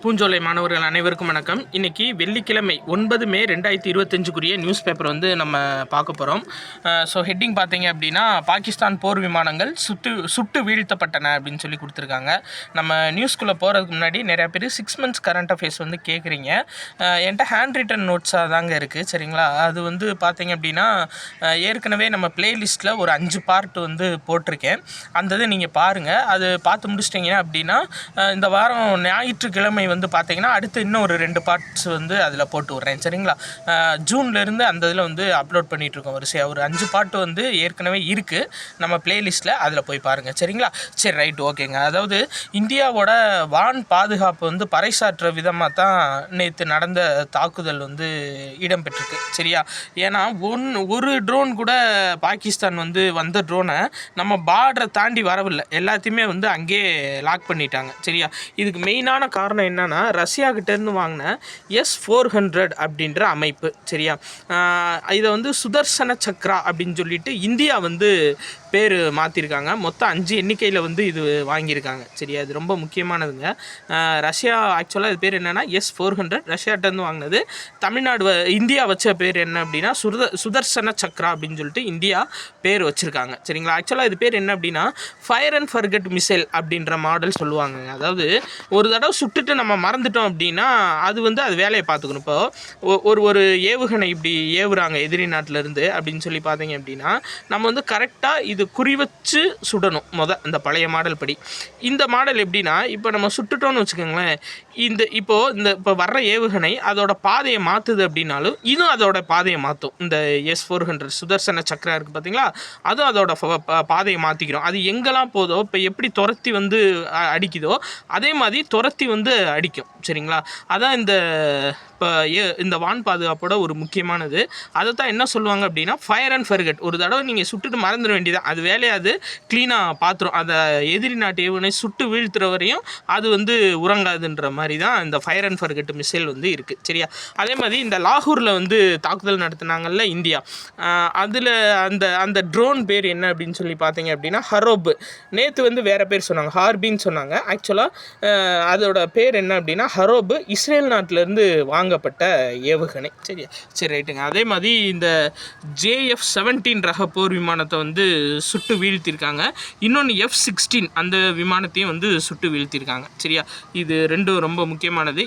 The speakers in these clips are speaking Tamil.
பூஞ்சோலை மாணவர்கள் அனைவருக்கும் வணக்கம். இன்றைக்கி வெள்ளிக்கிழமை 9 மே 2025 நியூஸ் பேப்பர் வந்து நம்ம பார்க்க போகிறோம். ஸோ ஹெட்டிங் பார்த்தீங்க அப்படின்னா, பாகிஸ்தான் போர் விமானங்கள் சுட்டு வீழ்த்தப்பட்டன அப்படின்னு சொல்லி கொடுத்துருக்காங்க. நம்ம நியூஸ்குள்ளே போகிறதுக்கு முன்னாடி நிறையா பேர் 6 months கரண்ட் அஃபேர்ஸ் வந்து கேட்குறீங்க. என்கிட்ட ஹேண்ட் ரிட்டன் நோட்ஸாக தாங்க இருக்குது, சரிங்களா? அது வந்து பார்த்தீங்க அப்படின்னா, ஏற்கனவே நம்ம பிளேலிஸ்ட்டில் ஒரு 5 பார்ட் வந்து போட்டிருக்கேன். அந்த இதை நீங்கள் பாருங்கள். அது பார்த்து முடிச்சிட்டிங்கன்னா அப்படின்னா, இந்த வாரம் ஞாயிற்றுக்கிழமை வந்து பார்த்தீங்கன்னா அடுத்து இன்னும் ஒரு 2 பார்ட்ஸ் வந்து அதில் போட்டு விட்றேன், சரிங்களா? ஜூன்லேருந்து அந்த இதில் வந்து அப்லோட் பண்ணிகிட்ருக்கோம் வரிசையாக. ஒரு 5 பார்ட் வந்து ஏற்கனவே இருக்குது நம்ம பிளேலிஸ்ட்டில், அதில் போய் பாருங்கள், சரிங்களா? சரி, ரைட், ஓகேங்க. அதாவது இந்தியாவோட வான் பாதுகாப்பு வந்து பறைசாற்ற விதமாக தான் நேற்று நடந்த தாக்குதல் வந்து இடம்பெற்றிருக்கு, சரியா? ஏன்னா ஒரு ட்ரோன் கூட பாகிஸ்தான் வந்து வந்த ட்ரோனை நம்ம பார்டரை தாண்டி வரவில்லை, எல்லாத்தையுமே வந்து அங்கேயே லாக் பண்ணிட்டாங்க, சரியா? இதுக்கு மெயினான காரணம் என்னன்னா, ரஷ்யாக்கிட்டேருந்து வாங்கின S-400 அப்படின்ற அமைப்பு, சரியா? இதை வந்து சுதர்சன சக்ரா அப்படின்னு சொல்லிட்டு இந்தியா வந்து பேர் மாற்றிருக்காங்க. மொத்தம் 5 எண்ணிக்கையில் வந்து இது வாங்கியிருக்காங்க, சரியா? இது ரொம்ப முக்கியமானதுங்க. ரஷ்யா ஆக்சுவலாக இது பேர் என்னென்னா S-400, ரஷ்யாட்டேருந்து வாங்கினது. இந்தியா வச்ச பேர் என்ன அப்படின்னா சுதர்சன சக்ரா அப்படின்னு சொல்லிட்டு இந்தியா பேர் வச்சுருக்காங்க, சரிங்களா? ஆக்சுவலாக இது பேர் என்ன அப்படின்னா ஃபயர் அண்ட் ஃபர்கெட் மிசைல் அப்படின்ற மாடல் சொல்லுவாங்க. அதாவது ஒரு தடவை சுட்டுட்டு நம்ம மறந்துட்டோம் அப்படின்னா அது வந்து அது வேலையை பார்த்துக்கணும். இப்போது ஒரு ஏவுகணை இப்படி ஏவுறாங்க எதிரி நாட்டிலேருந்து அப்படின்னு சொல்லி பார்த்தீங்க அப்படின்னா, நம்ம வந்து கரெக்டாக இது குறி வச்சு சுடணும். அந்த பழைய மாடல் படி இந்த மாடல் எப்படின்னா, இப்போ நம்ம சுட்டுட்டோன்னு வச்சுக்கோங்களேன், இப்போ வர்ற ஏவுகணை அதோட பாதையை மாற்றுது அப்படின்னாலும் இதுவும் அதோட பாதையை மாற்றும். இந்த S-400 சுதர்சன சக்ரா இருக்குது பார்த்தீங்களா, அதுவும் அதோட பாதையை மாற்றிக்கிறோம். அது எங்கெல்லாம் போதோ, இப்போ எப்படி துரத்தி வந்து அடிக்குதோ அதே மாதிரி துரத்தி வந்து அடிக்கும், சரிங்களா? அதான் இந்த வான் பாதுகாப்போட ஒரு முக்கியமானது. அதை தான் என்ன சொல்லுவாங்க அப்படின்னா ஃபயர் அண்ட் ஃபர்கெட். ஒரு தடவை நீங்கள் சுட்டுட்டு மறந்துட வேண்டியதான், அது வேலையாது க்ளீனாக பார்த்துரும். அந்த எதிரி நாட்டு ஏவுகணை சுட்டு வீழ்த்துற வரையும் அது வந்து உறங்காதுன்ற மாதிரி தான் இந்த ஃபயர் அண்ட் ஃபர்கெட் மிசைல் வந்து இருக்குது, சரியா? அதே மாதிரி இந்த லாகூரில் வந்து தாக்குதல் நடத்தினாங்கல்ல இந்தியா, அதில் அந்த ட்ரோன் பேர் என்ன அப்படின்னு சொல்லி பார்த்தீங்க அப்படின்னா ஹரோப். நேற்று வந்து வேறு பேர் சொன்னாங்க, ஹார்பின்னு சொன்னாங்க. ஆக்சுவலாக அதோட பேர் என்ன அப்படின்னா ஹரோப், இஸ்ரேல் நாட்டிலேருந்து வாங்கப்பட்ட ஏவுகணை, சரியா? சரி, ரைட்டுங்க. அதே மாதிரி இந்த JF-17 ரக போர் விமானத்தை வந்து சுட்டு வீழ்த்திருக்காங்க. இன்னொன்று F-16 அந்த விமானத்தையும் வந்து சுட்டு வீழ்த்திருக்காங்க, சரியா? இது ரெண்டும் ரொம்ப முக்கியமானது.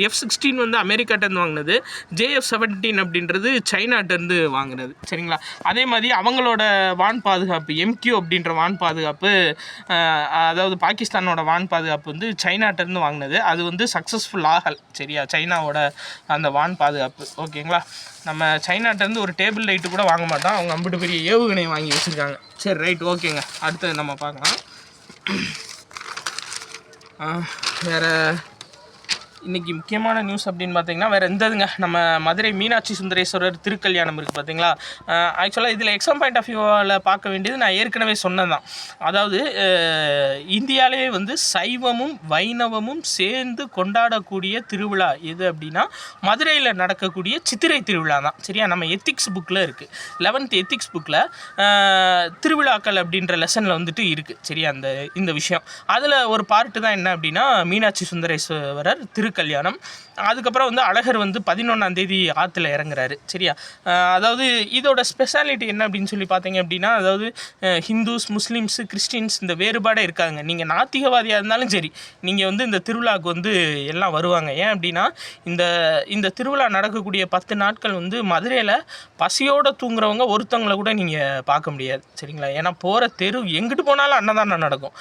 F-16 வந்து அமெரிக்காட்டேருந்து வாங்கினது, JF-17 அப்படின்றது சைனாட்டேருந்து வாங்கினது, சரிங்களா? அதே மாதிரி அவங்களோட வான் பாதுகாப்பு MQ அப்படின்ற வான் பாதுகாப்பு, அதாவது பாகிஸ்தானோட வான் பாதுகாப்பு வந்து சைனாட்டேருந்து வாங்கினது. அது வந்து சக்ஸஸ்ஃபுல் ஆகல், சரியா? சைனாவோட அந்த வான் பாதுகாப்பு, ஓகேங்களா? நம்ம சைனாட்டேருந்து ஒரு டேபிள் லைட்டு கூட வாங்க மாட்டோம், அவங்க அம்பிட்டு பெரிய ஏவுகணை வாங்கி வச்சுருக்காங்க. சரி, ரைட், ஓகேங்க. அடுத்தது நம்ம பார்க்கலாம். வேறு இன்றைக்கி முக்கியமான நியூஸ் அப்படின்னு பார்த்தீங்கன்னா வேறு எந்ததுங்க, நம்ம மதுரை மீனாட்சி சுந்தரேஸ்வரர் திருக்கல்யாணம் இருக்குது பார்த்தீங்களா? ஆக்சுவலாக இதில் எக்ஸாம் பாயிண்ட் ஆஃப் வியூவில் பார்க்க வேண்டியது நான் ஏற்கனவே சொன்னதான். அதாவது இந்தியாவிலே வந்து சைவமும் வைணவமும் சேர்ந்து கொண்டாடக்கூடிய திருவிழா எது அப்படின்னா மதுரையில் நடக்கக்கூடிய சித்திரை திருவிழா தான், சரியா? நம்ம எத்திக்ஸ் புக்கில் இருக்குது, 11th எத்திக்ஸ் புக்கில் திருவிழாக்கள் அப்படின்ற லெசனில் வந்துட்டு இருக்குது, சரியா? இந்த விஷயம் அதில் ஒரு பார்ட்டு தான் என்ன அப்படின்னா மீனாட்சி சுந்தரேஸ்வரர் கல்யாணம். அதுக்கப்புறம் வந்து அழகர் வந்து 11ஆம் தேதி ஆற்றுல இறங்குறாரு, சரியா? அதாவது இதோட ஸ்பெஷாலிட்டி என்ன அப்படின்னு சொல்லி பார்த்தீங்க அப்படின்னா, அதாவது ஹிந்துஸ், முஸ்லீம்ஸ், கிறிஸ்டின்ஸ் இந்த வேறுபாடே இருக்காதுங்க. நீங்கள் நாத்திகவாதியாக இருந்தாலும் சரி, நீங்கள் வந்து இந்த திருவிழாவுக்கு வந்து எல்லாம் வருவாங்க. ஏன் அப்படின்னா இந்த திருவிழா நடக்கக்கூடிய 10 நாட்கள் வந்து மதுரையில் பசியோடு தூங்குறவங்க ஒருத்தவங்களை கூட நீங்கள் பார்க்க முடியாது, சரிங்களா? ஏன்னா போகிற தெரு எங்கிட்டு போனாலும் அன்னதானம் நடக்கும்.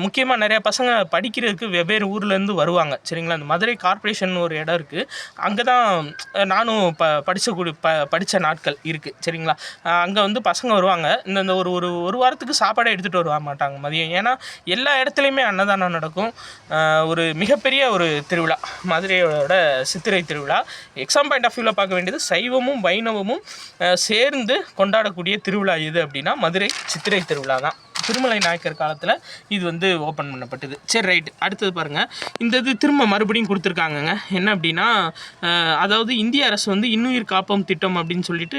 முக்கியமாக நிறையா பசங்க படிக்கிறதுக்கு வெவ்வேறு ஊர்லேருந்து வருவாங்க, சரிங்களா? அந்த மதுரை கார்ப்பரேஷன் ஒரு இடம் இருக்குது, அங்கே தான் நானும் படித்த நாட்கள் இருக்குது, சரிங்களா? அங்கே வந்து பசங்க வருவாங்க. இந்த ஒரு வாரத்துக்கு சாப்பாடே எடுத்துகிட்டு வருவ மாட்டாங்க மதியம், ஏன்னா எல்லா இடத்துலையுமே அன்னதானம் நடக்கும். ஒரு மிகப்பெரிய ஒரு திருவிழா மதுரையோட சித்திரை திருவிழா. எக்ஸாம் பாயிண்ட் ஆஃப் வியூவில் பார்க்க வேண்டியது சைவமும் வைணவமும் சேர்ந்து கொண்டாடக்கூடிய திருவிழா எது அப்படின்னா மதுரை சித்திரை திருவிழா தான். திருமலை நாயக்கர் காலத்தில் இது வந்து ஓப்பன் பண்ணப்பட்டது. சரி ரைட், அடுத்தது பாருங்கள். இந்த இது திரும்ப மறுபடியும் கொடுத்துருக்காங்கங்க. என்ன அப்படின்னா, அதாவது இந்திய அரசு வந்து இன்னுயிர் காப்போம் திட்டம் அப்படின்னு சொல்லிட்டு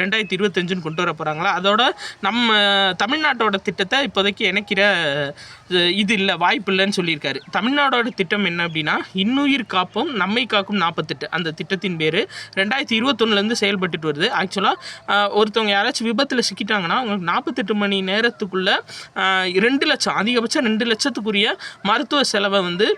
2025 கொண்டு வர போகிறாங்களா. அதோட நம்ம தமிழ்நாட்டோட திட்டத்தை இப்போதைக்கு இணைக்கிற இது இல்லை, வாய்ப்பு இல்லைன்னு சொல்லியிருக்காரு. தமிழ்நாடோட திட்டம் என்ன அப்படின்னா, இன்னுயிர் காப்போம் நம்மை காக்கும் 48, அந்த திட்டத்தின் பேர் 2021 செயல்பட்டுட்டு வருது. ஆக்சுவலாக ஒருத்தவங்க யாராச்சும் விபத்தில் சிக்கிட்டாங்கன்னா அவங்களுக்கு 48 மணி நேரத்துக்குள்ளே 2 லட்சம், அதிகபட்சம் 2 லட்சத்துக்குரிய மருத்துவ செலவை வந்து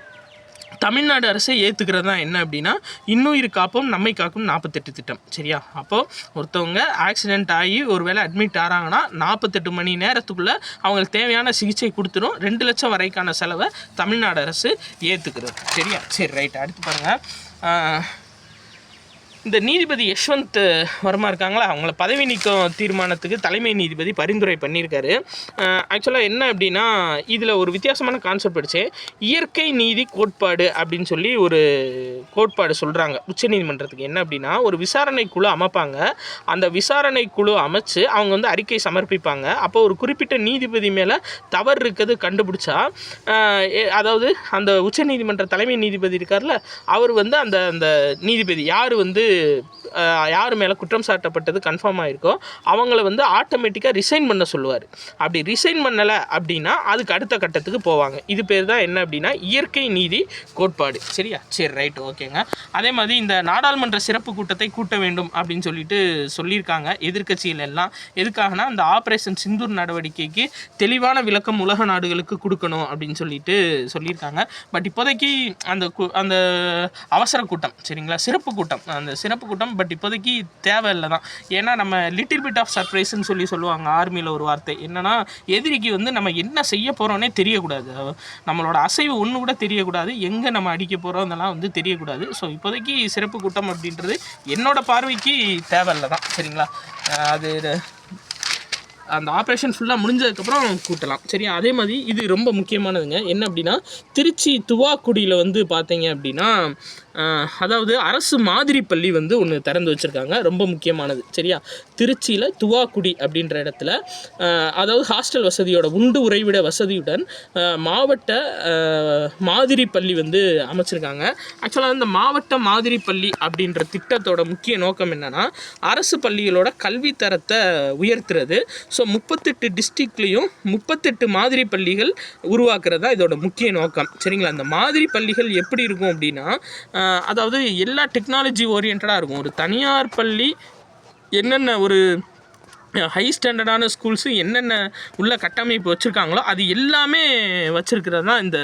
தமிழ்நாடு அரசை ஏற்றுக்கிறது தான் என்ன அப்படின்னா இன்னுயிர் காப்போம் நம்மை காக்கும் 48 திட்டம். சரியா? அப்போது ஒருத்தவங்க ஆக்சிடெண்ட் ஆகி ஒரு வேளை அட்மிட் ஆகிறாங்கன்னா 48 மணி நேரத்துக்குள்ளே அவங்களுக்கு தேவையான சிகிச்சை கொடுத்துரும். 2 லட்சம் வரைக்கான செலவை தமிழ்நாடு அரசு ஏற்றுக்கிறது. சரியா? சரி ரைட், அடுத்து பாருங்கள். இந்த நீதிபதி யஷ்வந்த் வர்மா இருக்காங்களா, அவங்கள பதவி நீக்கம் தீர்மானத்துக்கு தலைமை நீதிபதி பரிந்துரை பண்ணியிருக்காரு. ஆக்சுவலாக என்ன அப்படின்னா, இதில் ஒரு வித்தியாசமான கான்செப்ட் படித்தேன். இயற்கை நீதி கோட்பாடு அப்படின்னு சொல்லி ஒரு கோட்பாடு சொல்கிறாங்க உச்சநீதிமன்றத்துக்கு. என்ன அப்படின்னா, ஒரு விசாரணை குழு அமைப்பாங்க. அந்த விசாரணை குழு அமைச்சு அவங்க வந்து அறிக்கை சமர்ப்பிப்பாங்க. அப்போ ஒரு குறிப்பிட்ட நீதிபதி மேலே தவறு இருக்கிறது கண்டுபிடிச்சா, அதாவது அந்த உச்சநீதிமன்ற தலைமை நீதிபதி இருக்கார்ல, அவர் வந்து அந்த அந்த நீதிபதி யார் மேலே குற்றம் சாட்டப்பட்டது கன்ஃபார்ம் ஆகிருக்கோ அவங்கள வந்து ஆட்டோமேட்டிக்காக ரிசைன் பண்ண சொல்லுவார். அப்படி ரிசைன் பண்ணலை அப்படின்னா அதுக்கு அடுத்த கட்டத்துக்கு போவாங்க. இது பேர் தான் என்ன அப்படின்னா இயற்கை நீதி கோட்பாடு. சரியா? சரி ரைட், ஓகேங்க. அதே மாதிரி இந்த நாடாளுமன்ற சிறப்பு கூட்டத்தை கூட்ட வேண்டும் அப்படின்னு சொல்லியிருக்காங்க எதிர்க்கட்சிகள் எல்லாம். எதுக்காகனா, அந்த ஆப்ரேஷன் சிந்தூர் நடவடிக்கைக்கு தெளிவான விளக்கம் உலக நாடுகளுக்கு கொடுக்கணும் அப்படின்னு சொல்லியிருக்காங்க. பட் இப்போதைக்கு அந்த அவசர கூட்டம், சரிங்களா, சிறப்பு கூட்டம், அந்த சிறப்பு கூட்டம் பட் இப்போதைக்கு தேவையில்லை தான். ஏன்னா நம்ம லிட்டில் பிட் ஆஃப் சர்ப்ரைஸ்ன்னு சொல்லுவாங்க ஆர்மியில் ஒரு வார்த்தை. என்னென்னா, எதிரிக்கு வந்து நம்ம என்ன செய்ய போகிறோன்னே தெரியக்கூடாது, நம்மளோட அசைவு ஒன்று கூட தெரியக்கூடாது, எங்கே நம்ம அடிக்க போகிறோம் அதெல்லாம் வந்து தெரியக்கூடாது. ஸோ இப்போதைக்கு சிறப்பு கூட்டம் அப்படின்றது என்னோடய பார்வைக்கு தேவையில்லை தான். சரிங்களா? அது அந்த ஆப்ரேஷன் ஃபுல்லாக முடிஞ்சதுக்கப்புறம் கூட்டலாம். சரியா? அதே மாதிரி இது ரொம்ப முக்கியமானதுங்க. என்ன அப்படின்னா, திருச்சி துவாக்குடியில் வந்து பார்த்தீங்க அப்படின்னா, அதாவது அரசு மாதிரி பள்ளி வந்து ஒன்று திறந்து வச்சுருக்காங்க. ரொம்ப முக்கியமானது. சரியா? திருச்சியில் துவாக்குடி அப்படின்ற இடத்துல அதாவது ஹாஸ்டல் வசதியோட உண்டு உறைவிட வசதியுடன் மாவட்ட மாதிரி பள்ளி வந்து அமைச்சிருக்காங்க. ஆக்சுவலாக இந்த மாவட்ட மாதிரி பள்ளி அப்படின்ற திட்டத்தோட முக்கிய நோக்கம் என்னென்னா, அரசு பள்ளிகளோட கல்வி தரத்தை உயர்த்துறது. ஸோ 38 டிஸ்ட்ரிக்ட்லேயும் 38 மாதிரி பள்ளிகள் உருவாக்குறது தான் இதோட முக்கிய நோக்கம். சரிங்களா? அந்த மாதிரி பள்ளிகள் எப்படி இருக்கும் அப்படின்னா, அதாவது எல்லா டெக்னாலஜி ஓரியன்டாக இருக்கும். ஒரு தனியார் பள்ளி என்னென்ன ஒரு ஹை ஸ்டாண்டர்டான ஸ்கூல்ஸு என்னென்ன உள்ள கட்டமைப்பு வச்சுருக்காங்களோ அது எல்லாமே வச்சுருக்கிறது தான் இந்த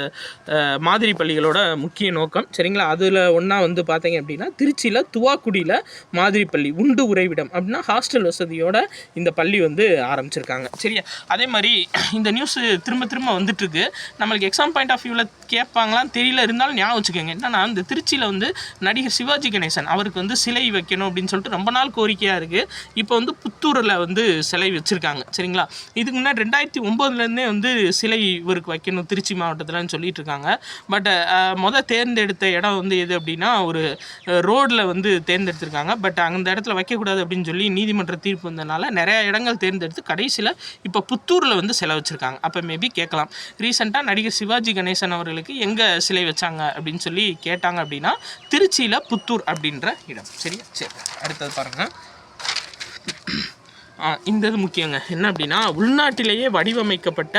மாதிரி பள்ளிகளோட முக்கிய நோக்கம். சரிங்களா? அதில் ஒன்றா வந்து பார்த்தீங்க அப்படின்னா, திருச்சியில் துவாக்குடியில் மாதிரி பள்ளி உண்டு உறைவிடம் அப்படின்னா ஹாஸ்டல் வசதியோட இந்த பள்ளி வந்து ஆரம்பிச்சிருக்காங்க. சரியா? அதே மாதிரி இந்த நியூஸு திரும்ப வந்துட்டுருக்கு. நம்மளுக்கு எக்ஸாம் பாயிண்ட் ஆஃப் வியூவில் கேட்பாங்களான்னு தெரியல, இருந்தாலும் ஞாபகம் வச்சுக்கோங்க. என்னன்னா, இந்த திருச்சியில் வந்து நடிகர் சிவாஜி கணேசன் அவருக்கு வந்து சிலை வைக்கணும் அப்படின்னு சொல்லிட்டு ரொம்ப நாள் கோரிக்கையாக இருக்குது. இப்போ வந்து புத்தூரில் வந்து சிலை வச்சுருக்காங்க. சரிங்களா? இதுக்கு முன்னாடி 2009 வந்து சிலை இவருக்கு வைக்கணும் திருச்சி மாவட்டத்தில்னு சொல்லிட்டு இருக்காங்க. பட் தேர்ந்தெடுத்த இடம் வந்து எது அப்படின்னா, ஒரு ரோடில் வந்து தேர்ந்தெடுத்திருக்காங்க. பட் அந்த இடத்துல வைக்கக்கூடாது அப்படின்னு சொல்லி நீதிமன்ற தீர்ப்பு வந்ததுனால நிறைய இடங்கள் தேர்ந்தெடுத்து கடைசியில் இப்போ புத்தூரில் வந்து சிலை வச்சுருக்காங்க. அப்போ மேபி கேட்கலாம், ரீசெண்டாக நடிகர் சிவாஜி கணேசன் அவர்களுக்கு எங்கே சிலை வச்சாங்க அப்படின்னு சொல்லி கேட்டாங்க அப்படின்னா, திருச்சியில் புத்தூர் அப்படின்ற இடம். சரியா? சரி, அடுத்தது பாருங்கள். இந்த இது முக்கியங்க. என்ன அப்படின்னா, உள்நாட்டிலேயே வடிவமைக்கப்பட்ட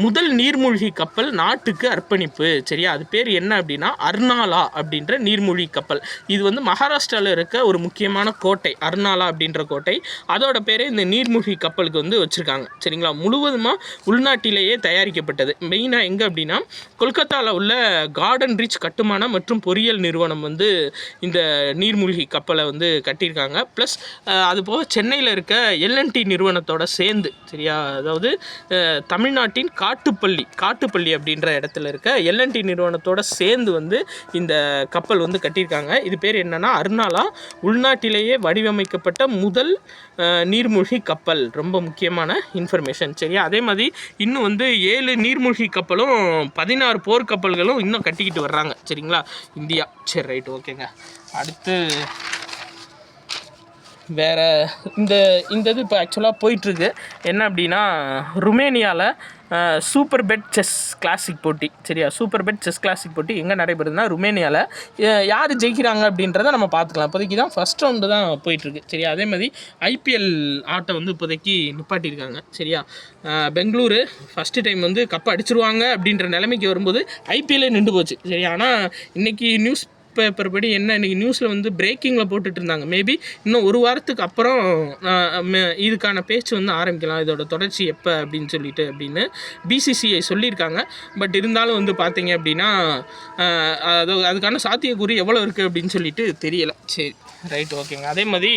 முதல் நீர்மூழ்கி கப்பல் நாட்டுக்கு அர்ப்பணிப்பு. சரியா? அது பேர் என்ன அப்படின்னா அர்னாலா அப்படின்ற நீர்மூழ்கி கப்பல். இது வந்து மகாராஷ்டிராவில் இருக்க ஒரு முக்கியமான கோட்டை, அர்னாலா அப்படின்ற கோட்டை. அதோட பேரே இந்த நீர்மூழ்கி கப்பலுக்கு வந்து வச்சுருக்காங்க. சரிங்களா? முழுவதுமாக உள்நாட்டிலேயே தயாரிக்கப்பட்டது. மெயினாக எங்கே அப்படின்னா, கொல்கத்தாவில் உள்ள கார்டன் ரிச் கட்டுமான மற்றும் பொறியியல் நிறுவனம் வந்து இந்த நீர்மூழ்கி கப்பலை வந்து கட்டியிருக்காங்க. ப்ளஸ் அதுபோக சென்னையில் இருக்க எல்என்டி நிறுவனத்தோட சேர்ந்து, சரியா, அதாவது தமிழ்நாட்டின் காட்டுப்பள்ளி அப்படின்ற இடத்துல இருக்க எல்என்டி நிறுவனத்தோட சேர்ந்து வந்து இந்த கப்பல் வந்து கட்டியிருக்காங்க. இது பேர் என்னன்னா அர்னாலா, உள்நாட்டிலேயே வடிவமைக்கப்பட்ட முதல் நீர்மூழ்கி கப்பல். ரொம்ப முக்கியமான இன்ஃபர்மேஷன். சரியா? அதே மாதிரி இன்னும் வந்து 7 நீர்மூழ்கி கப்பலும் 16 போர்க்கப்பல்களும் இன்னும் கட்டிக்கிட்டு வர்றாங்க. சரிங்களா? இந்தியா. சரி ரைட், ஓகேங்க. அடுத்து வேறு இந்த இந்த இது இப்போ ஆக்சுவலாக போயிட்டுருக்கு. என்ன அப்படின்னா ருமேனியாவில் சூப்பர் பெட் செஸ் கிளாசிக் போட்டி. சரியா, சூப்பர் பெட் செஸ் கிளாசிக் போட்டி எங்கே நடைபெறுதுன்னா ருமேனியாவில். யார் ஜெயிக்கிறாங்க அப்படின்றத நம்ம பார்த்துக்கலாம். இப்போதைக்கு தான் ஃபஸ்ட் ரவுண்டு தான் போயிட்டுருக்கு. சரியா, அதே மாதிரி ஐபிஎல் ஆட்டை வந்து இப்போதைக்கு நிப்பாட்டியிருக்காங்க. சரியா, பெங்களூரு ஃபஸ்ட்டு டைம் வந்து கப் அடிச்சிருவாங்க அப்படின்ற நிலைமைக்கு வரும்போது ஐபிஎல்லே நின்று போச்சு. சரியா, ஆனால் இன்றைக்கி நியூஸ் பேப்பர் படி என்ன இன்றைக்கி நியூஸில் வந்து பிரேக்கிங்கில் போட்டுட்டு இருந்தாங்க. மேபி இன்னும் ஒரு வாரத்துக்கு அப்புறம் இதுக்கான பேச்சு வந்து ஆரம்பிக்கலாம், இதோட தொடர்ச்சி எப்போ அப்படின்னு சொல்லிட்டு அப்படின்னு பிசிசிஐ சொல்லியிருக்காங்க. பட் இருந்தாலும் வந்து பார்த்தீங்க அப்படின்னா அதுக்கான சாத்தியக்கூறு எவ்வளோ இருக்குது அப்படின்னு சொல்லிட்டு தெரியலை. சரி, ரைட், ஓகேங்க. அதே மாதிரி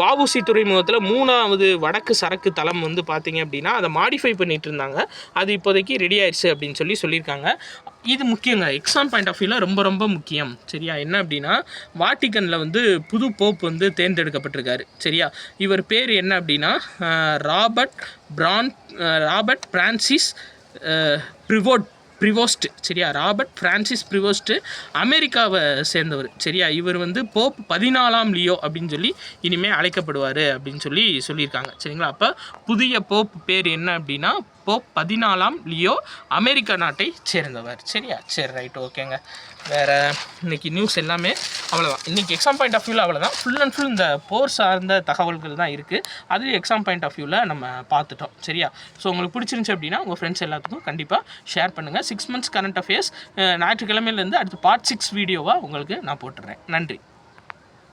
வஉசி துறைமுகத்தில் 3வது வடக்கு சரக்கு தளம் வந்து பார்த்தீங்க அப்படின்னா அதை மாடிஃபை பண்ணிகிட்டு இருந்தாங்க. அது இப்போதைக்கு ரெடி ஆயிடுச்சு அப்படின்னு சொல்லியிருக்காங்க. இது முக்கியங்க, எக்ஸாம் பாயிண்ட் ஆஃப் வியூவில் ரொம்ப ரொம்ப முக்கியம். சரியா, என்ன அப்படின்னா வாட்டிக்கனில் வந்து புது போப் வந்து தேர்ந்தெடுக்கப்பட்டிருக்காரு. சரியா, இவர் பேர் என்ன அப்படின்னா ராபர்ட் பிரான்சிஸ் ப்ரிவோஸ்ட். சரியா, ராபர்ட் பிரான்சிஸ் ப்ரிவோஸ்ட்டு அமெரிக்காவை சேர்ந்தவர். சரியா, இவர் வந்து போப் 14ஆம் லியோ அப்படின்னு சொல்லி இனிமேல் அழைக்கப்படுவார் அப்படின்னு சொல்லியிருக்காங்க. சரிங்களா, அப்போ புதிய போப் பேர் என்ன அப்படின்னா போப் 14ஆம் லியோ, அமெரிக்கா நாட்டை சேர்ந்தவர். சரியா, சரி, ரைட், ஓகேங்க. வேறு இன்றைக்கி நியூஸ் எல்லாமே அவ்வளோதான். இன்றைக்கி எக்ஸாம் பாயிண்ட் ஆஃப் வியூவில் அவ்வளோதான். ஃபுல் அண்ட் ஃபுல் இந்த போர் சார்ந்த தகவல்கள் தான் இருக்குது. அது எக்ஸாம் பாயிண்ட் ஆஃப் வியூவில் நம்ம பார்த்துட்டோம். சரியா, ஸோ உங்களுக்கு பிடிச்சிருந்துச்சி அப்படின்னா உங்கள் ஃப்ரெண்ட்ஸ் எல்லாத்துக்கும் கண்டிப்பாக ஷேர் பண்ணுங்கள். 6 months கரண்ட் அஃபேர்ஸ் ஞாயிற்றுக்கிழமையிலேருந்து அடுத்து பார்ட் 6 வீடியோவாக உங்களுக்கு நான் போட்டுடுறேன். நன்றி.